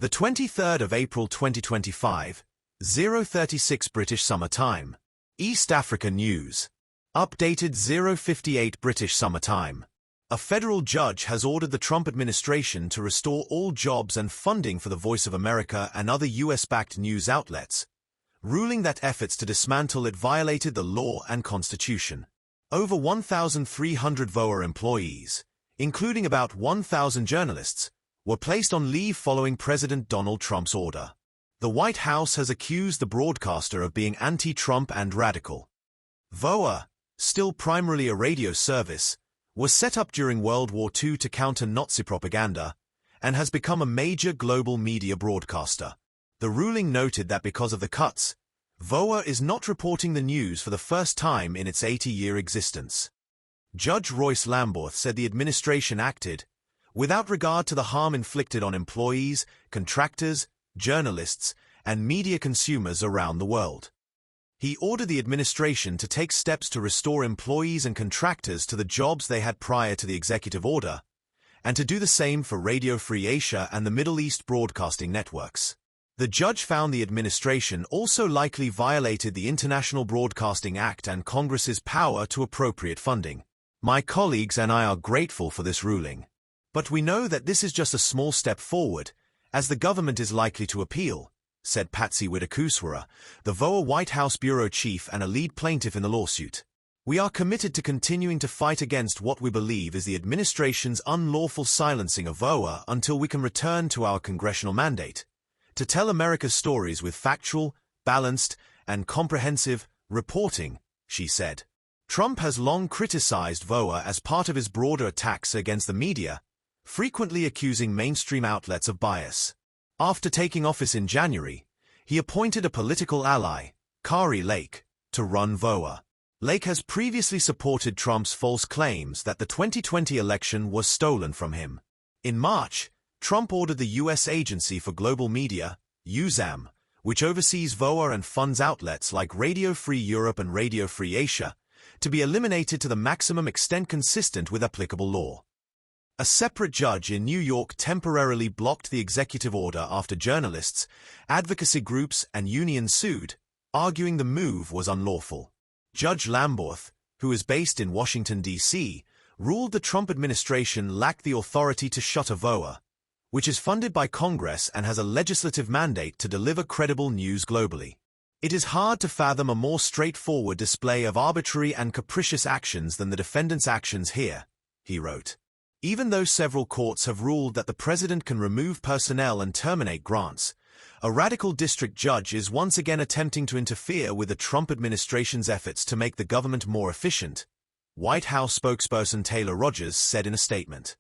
The 23rd of April 2025, 036 British Summer Time. East Africa News. Updated 058 British Summer Time. A federal judge has ordered the Trump administration to restore all jobs and funding for the Voice of America and other US-backed news outlets, ruling that efforts to dismantle it violated the law and Constitution. Over 1,300 VOA employees, including about 1,000 journalists, were placed on leave following President Donald Trump's order. The White House has accused the broadcaster of being anti-Trump and radical. VOA, still primarily a radio service, was set up during World War II to counter Nazi propaganda and has become a major global media broadcaster. The ruling noted that because of the cuts, VOA is not reporting the news for the first time in its 80-year existence. Judge Royce Lamberth said the administration acted without regard to the harm inflicted on employees, contractors, journalists, and media consumers around the world. He ordered the administration to take steps to restore employees and contractors to the jobs they had prior to the executive order, and to do the same for Radio Free Asia and the Middle East broadcasting networks. The judge found the administration also likely violated the International Broadcasting Act and Congress's power to appropriate funding. My colleagues and I are grateful for this ruling. But we know that this is just a small step forward, as the government is likely to appeal, said Patsy Widakuswara, the VOA White House bureau chief and a lead plaintiff in the lawsuit. We are committed to continuing to fight against what we believe is the administration's unlawful silencing of VOA until we can return to our congressional mandate, to tell America's stories with factual, balanced, and comprehensive reporting, she said. Trump has long criticized VOA as part of his broader attacks against the media, frequently accusing mainstream outlets of bias. After taking office in January, he appointed a political ally, Kari Lake, to run VOA. Lake has previously supported Trump's false claims that the 2020 election was stolen from him. In March, Trump ordered the U.S. Agency for Global Media, USAM, which oversees VOA and funds outlets like Radio Free Europe and Radio Free Asia, to be eliminated to the maximum extent consistent with applicable law. A separate judge in New York temporarily blocked the executive order after journalists, advocacy groups, and unions sued, arguing the move was unlawful. Judge Lamberth, who is based in Washington, D.C., ruled the Trump administration lacked the authority to shutter VOA, which is funded by Congress and has a legislative mandate to deliver credible news globally. It is hard to fathom a more straightforward display of arbitrary and capricious actions than the defendant's actions here, he wrote. Even though several courts have ruled that the president can remove personnel and terminate grants, a radical district judge is once again attempting to interfere with the Trump administration's efforts to make the government more efficient, White House spokesperson Taylor Rogers said in a statement.